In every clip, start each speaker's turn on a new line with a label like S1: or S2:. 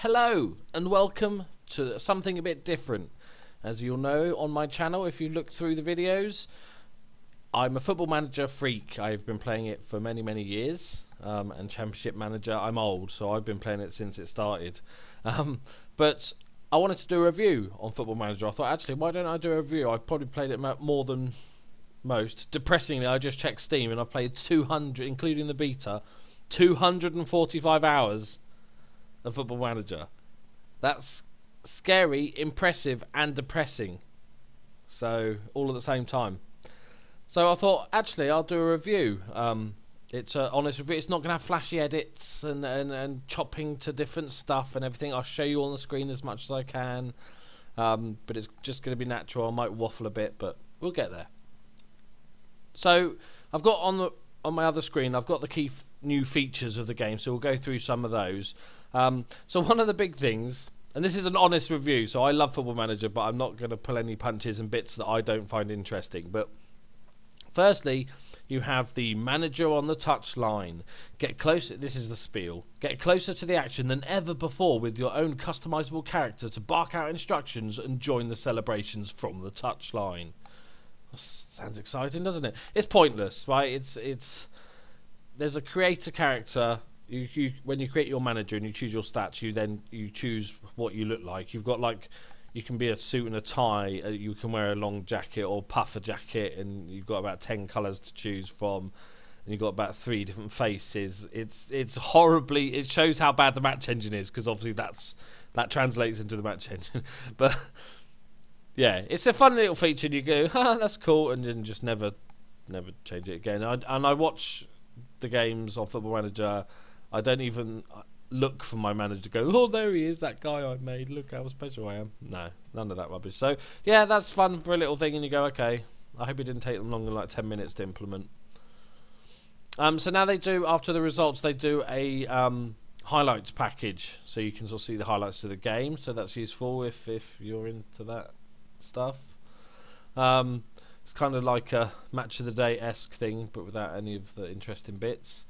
S1: Hello and welcome to something a bit different. As you'll know on my channel, if you look through the videos, I'm a Football Manager freak. I've been playing it for many years, and Championship Manager, I'm old, so I've been playing it since it started. But I wanted to do a review on Football Manager. I thought, actually, why don't I do a review? I've probably played it more than most. Depressingly, I just checked Steam and I've played 200, including the beta, 245 hours of Football Manager. That's scary, impressive and depressing, so all at the same time. So I thought, actually, I'll do a review. It's an honest review. It's not going to have flashy edits and chopping to different stuff and everything. I'll show you on the screen as much as I can, but it's just going to be natural. I might waffle a bit, but we'll get there. So I've got on my other screen, I've got the key new features of the game, so we'll go through some of those. So one of the big things, and this is an honest review, so I love Football Manager, but I'm not going to pull any punches and bits that I don't find interesting. But firstly, you have the manager on the touchline. Get closer, this is the spiel. Get closer to the action than ever before with your own customizable character to bark out instructions and join the celebrations from the touchline. Sounds exciting, doesn't it? It's pointless, right? There's a creator character. When you create your manager and you choose your stats, you choose what you look like. You've got, like, you can be a suit and a tie, you can wear a long jacket or puffer jacket, and you've got about 10 colours to choose from, and you've got about 3 different faces. It's horribly, it shows how bad the match engine is, because obviously that translates into the match engine. But yeah, it's a fun little feature, and you go, that's cool, and then just never change it again. And I watch the games on Football Manager. I don't even look for my manager to go, oh, there he is, that guy I made, look how special I am. No, none of that rubbish. So yeah, that's fun for a little thing, and you go, okay, I hope it didn't take them longer than like 10 minutes to implement. So now they do, after the results, they do a highlights package, so you can sort of see the highlights of the game, so that's useful if you're into that stuff. It's kind of like a match of the day-esque thing, but without any of the interesting bits.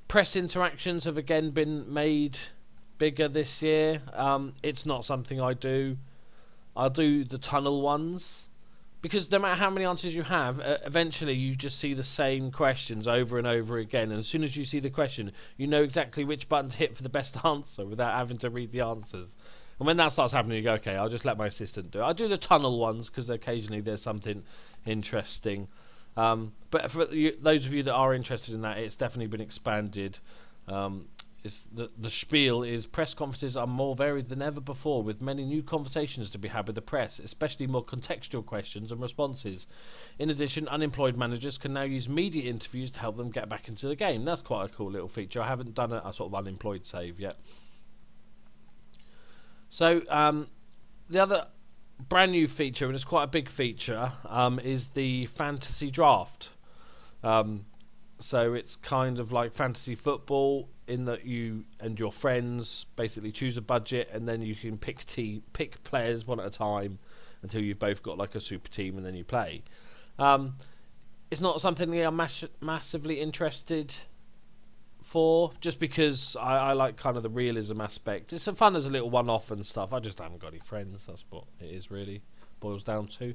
S1: Press interactions have again been made bigger this year. It's not something I do. I'll do the tunnel ones, because no matter how many answers you have, eventually you just see the same questions over and over again, and as soon as you see the question, you know exactly which button to hit for the best answer without having to read the answers. And when that starts happening, you go, okay, I'll just let my assistant do it. I do the tunnel ones because occasionally there's something interesting. But for those of you that are interested in that, it's definitely been expanded. The spiel is press conferences are more varied than ever before, with many new conversations to be had with the press, especially more contextual questions and responses. In addition, unemployed managers can now use media interviews to help them get back into the game. That's quite a cool little feature. I haven't done a sort of unemployed save yet. So the other brand new feature, and it's quite a big feature, is the fantasy draft. So it's kind of like fantasy football in that you and your friends basically choose a budget, and then you can pick players one at a time until you've both got like a super team, and then you play. It's not something I'm massively interested for, just because I like kind of the realism aspect. It's fun as a little one-off and stuff. I just haven't got any friends. That's what it is, really boils down to.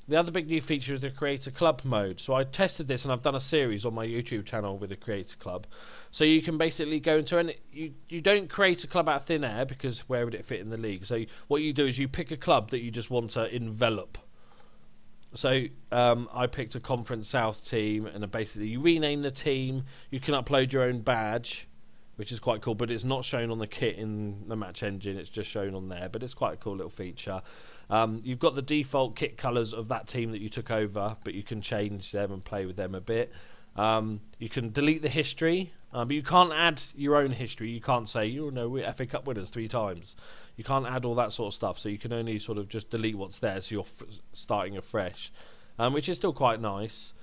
S1: The other big new feature is the Creator Club mode. So I tested this, and I've done a series on my YouTube channel with the Creator Club. So you can basically go into any, you don't create a club out of thin air, because where would it fit in the league? So what you do is you pick a club that you just want to envelop. So I picked a Conference South team, and basically you rename the team. You can upload your own badge, which is quite cool, but it's not shown on the kit in the match engine. It's just shown on there, but it's quite a cool little feature. You've got the default kit colours of that team that you took over, but you can change them and play with them a bit. You can delete the history, but you can't add your own history. You can't say, you know, we're FA Cup winners 3 times. You can't add all that sort of stuff, so you can only sort of just delete what's there, so you're starting afresh, which is still quite nice.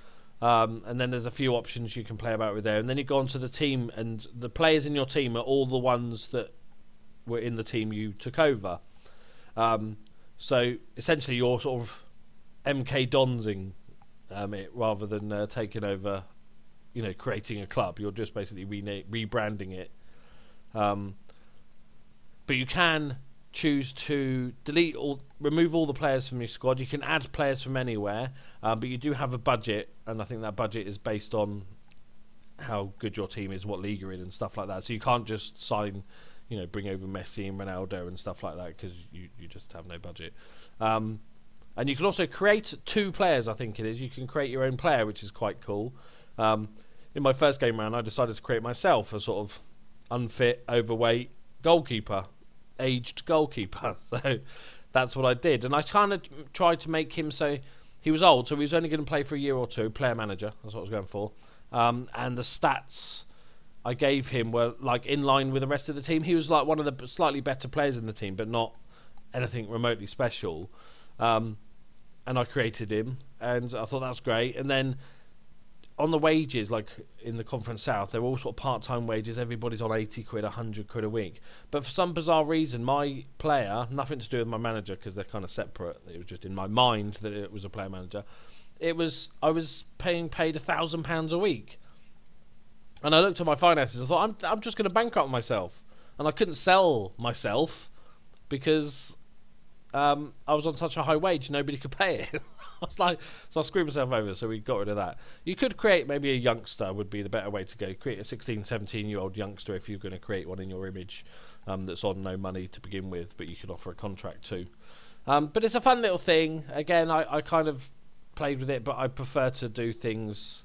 S1: And then there's a few options you can play about with there, and then you go onto the team, and the players in your team are all the ones that were in the team you took over. So essentially you're sort of MK Donsing it, rather than taking over, you know, creating a club. You're just basically rebranding it. but you can choose to remove all the players from your squad. You can add players from anywhere, but you do have a budget, and I think that budget is based on how good your team is, what league you're in, and stuff like that. So you can't just sign, bring over Messi and Ronaldo and stuff like that, because you just have no budget. And you can also create 2 players, I think it is. You can create your own player, which is quite cool. In my first game round, I decided to create myself a sort of unfit, overweight goalkeeper, aged goalkeeper. So that's what I did. And I kind of tried to make him so he was old, so he was only going to play for a year or 2, player manager. That's what I was going for. And the stats I gave him were like in line with the rest of the team. He was like one of the slightly better players in the team, but not anything remotely special. And I created him, and I thought that was great. And then on the wages, like in the Conference South, they're all sort of part-time wages. Everybody's on 80 quid, 100 quid a week. But for some bizarre reason, my player, nothing to do with my manager, because they're kind of separate. It was just in my mind that it was a player manager. I was paid £1,000 a week. And I looked at my finances. I thought, I'm just going to bankrupt myself. And I couldn't sell myself because I was on such a high wage, nobody could pay it. I was like, so I screwed myself over, so we got rid of that. You could create maybe a youngster, would be the better way to go. Create a 16, 17-year-old youngster if you're going to create one in your image that's on no money to begin with, but you could offer a contract too. But it's a fun little thing. Again, I kind of played with it, but I prefer to do things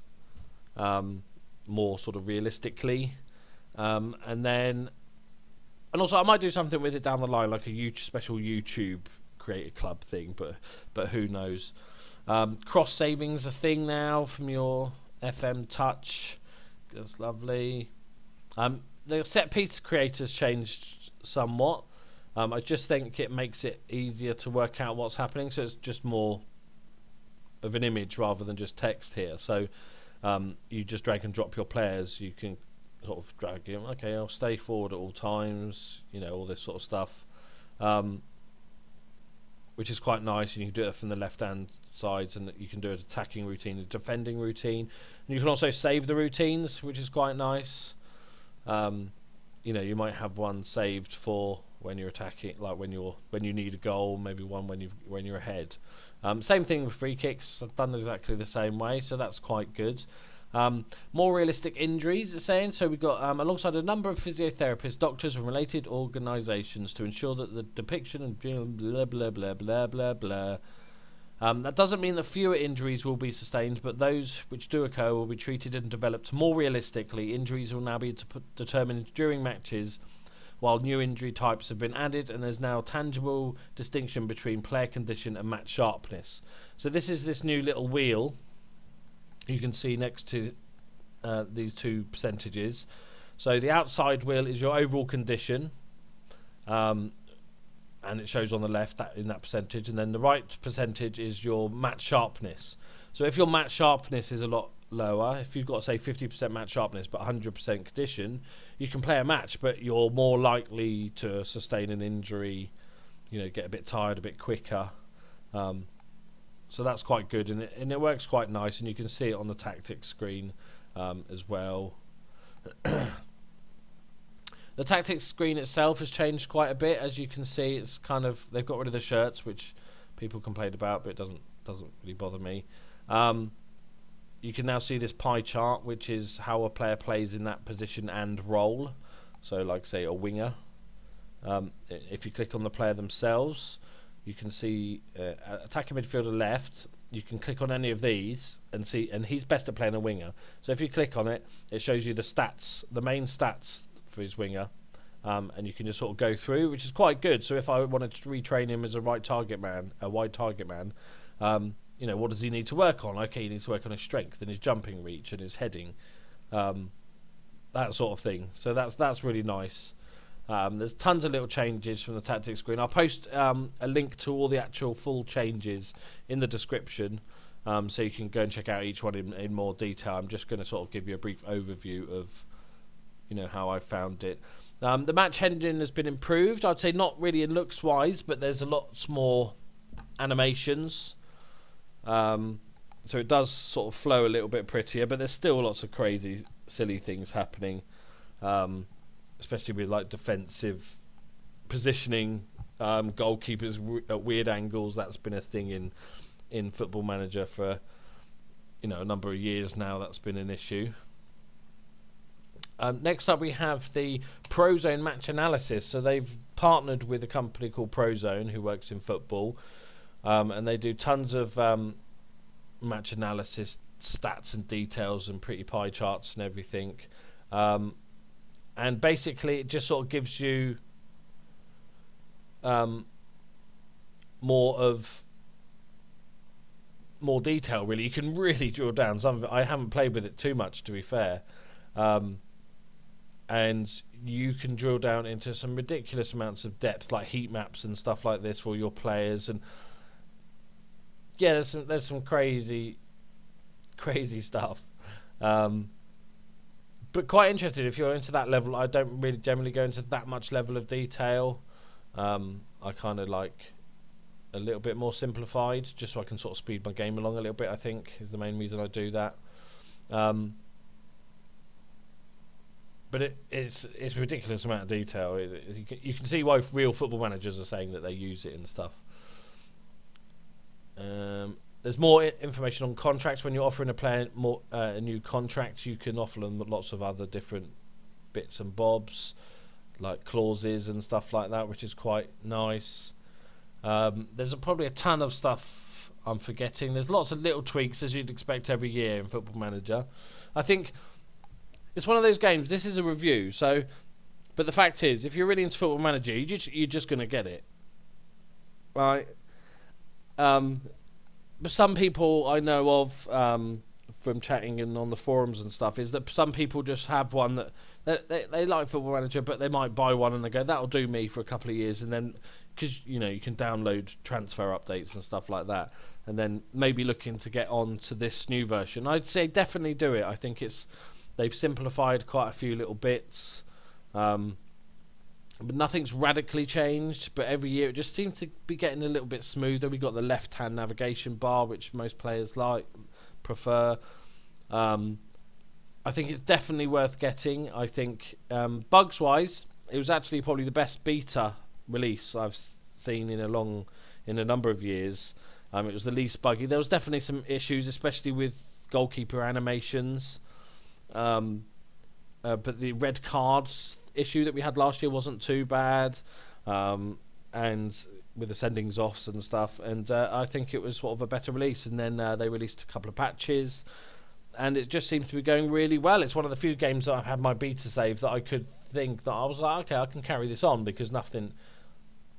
S1: more sort of realistically. And also I might do something with it down the line, like a special YouTube creative club thing, but who knows. Cross saving's a thing now from your FM Touch. That's lovely. The set piece creators changed somewhat. I just think it makes it easier to work out what's happening, so it's just more of an image rather than just text here. So you just drag and drop your players. You can sort of drag him. Okay, I'll stay forward at all times. All this sort of stuff. Which is quite nice, and you can do it from the left-hand sides, and you can do an attacking routine, a defending routine, and you can also save the routines, which is quite nice. You might have one saved for when you're attacking, like when you need a goal, maybe one when you're ahead. Same thing with free kicks. I've done exactly the same way, so that's quite good. More realistic injuries, it's saying. So we've got alongside a number of physiotherapists, doctors and related organisations to ensure that the depiction of blah blah blah blah blah blah. That doesn't mean that fewer injuries will be sustained, but those which do occur will be treated and developed more realistically. Injuries will now be determined during matches, while new injury types have been added, and there's now tangible distinction between player condition and match sharpness. So this new little wheel you can see next to these 2 percentages. So the outside wheel is your overall condition, and it shows on the left in that percentage, and then the right percentage is your match sharpness. So if your match sharpness is a lot lower, if you've got say 50% match sharpness but 100% condition, you can play a match, but you're more likely to sustain an injury, get a bit tired a bit quicker. So that's quite good, and it works quite nice, and you can see it on the tactics screen as well. The tactics screen itself has changed quite a bit. As you can see, it's kind of, they've got rid of the shirts, which people complained about, but it doesn't really bother me. You can now see this pie chart, which is how a player plays in that position and role. So like say a winger. If you click on the player themselves, you can see attacking midfielder left. You can click on any of these and see, and he's best at playing a winger. So if you click on it, it shows you the stats, the main stats for his winger, and you can just sort of go through, which is quite good. So if I wanted to retrain him as a wide target man, what does he need to work on? Okay, he needs to work on his strength and his jumping reach and his heading, that sort of thing. So that's really nice. There's tons of little changes from the tactics screen. I'll post a link to all the actual full changes in the description, so you can go and check out each one in more detail. I'm just going to sort of give you a brief overview of how I found it. The match engine has been improved. I'd say not really in looks wise, but there's a lot more animations, so it does sort of flow a little bit prettier, but there's still lots of crazy silly things happening, especially with like defensive positioning goalkeepers at weird angles. That's been a thing in Football Manager for a number of years now. That's been an issue. Next up we have the Prozone match analysis. So they've partnered with a company called Prozone who works in football, and they do tons of match analysis, stats and details and pretty pie charts and everything. And basically it just sort of gives you more detail, really. You can really drill down. I haven't played with it too much, to be fair, and you can drill down into some ridiculous amounts of depth, like heat maps and stuff like this for your players. And yeah, there's some crazy stuff, but quite interested if you're into that level. I don't really generally go into that much level of detail. I kind of like a little bit more simplified, just so I can sort of speed my game along a little bit, I think, is the main reason I do that. But it's a ridiculous amount of detail. You can see why real football managers are saying that they use it and stuff. There's more information on contracts. When you're offering a player a new contract, you can offer them lots of other different bits and bobs, like clauses and stuff like that, which is quite nice. There's probably a ton of stuff I'm forgetting. There's lots of little tweaks, as you'd expect every year in Football Manager. I think it's one of those games. This is a review, but the fact is, if you're really into Football Manager, you're just going to get it, right? But some people I know of from chatting and on the forums and stuff is that some people just have one that they like Football Manager, but they might buy one and they go, that'll do me for a couple of years, and then because you can download transfer updates and stuff like that, and then maybe looking to get on to this new version. I'd say definitely do it. I think they've simplified quite a few little bits, but nothing's radically changed. But every year it just seems to be getting a little bit smoother. We've got the left-hand navigation bar, which most players prefer. I think it's definitely worth getting. I think bugs-wise, it was actually probably the best beta release I've seen in a number of years. It was the least buggy. There was definitely some issues, especially with goalkeeper animations. But the red cards issue that we had last year wasn't too bad, and with the sendings offs and stuff. And I think it was sort of a better release. And then they released a couple of patches, and it just seems to be going really well. It's one of the few games that I've had my beta save that I could think that I was like, okay, I can carry this on, because nothing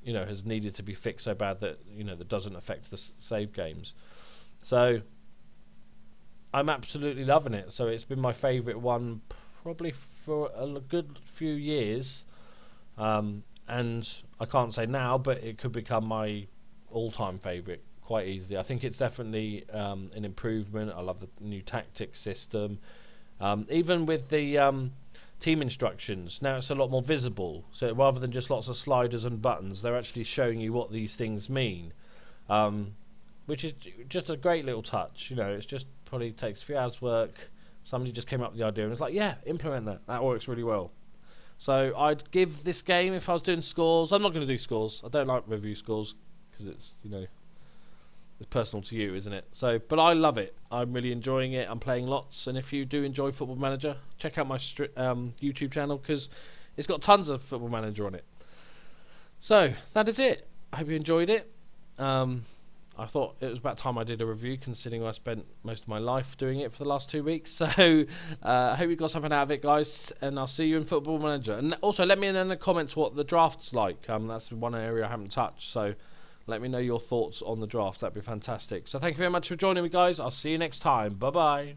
S1: has needed to be fixed so bad that that doesn't affect the save games. So I'm absolutely loving it. So it's been my favourite one probably for a good few years, and I can't say now, but it could become my all-time favourite quite easily. I think it's definitely an improvement. I love the new tactics system, even with the team instructions. Now it's a lot more visible, so rather than just lots of sliders and buttons, they're actually showing you what these things mean, which is just a great little touch. It's just probably takes a few hours work. Somebody just came up with the idea and it's like, yeah, implement that works really well. So I'd give this game, if I was doing scores, I'm not going to do scores, I don't like review scores because it's it's personal to you, isn't it? So, but I love it. I'm really enjoying it. I'm playing lots, and if you do enjoy Football Manager, check out my YouTube channel, because it's got tons of Football Manager on it. So that is it. I hope you enjoyed it. I thought it was about time I did a review, considering I spent most of my life doing it for the last 2 weeks. So I hope you got something out of it, guys, and I'll see you in Football Manager. And also let me know in the comments what the draft's like. That's one area I haven't touched, so let me know your thoughts on the draft. That'd be fantastic. So thank you very much for joining me, guys. I'll see you next time. Bye-bye.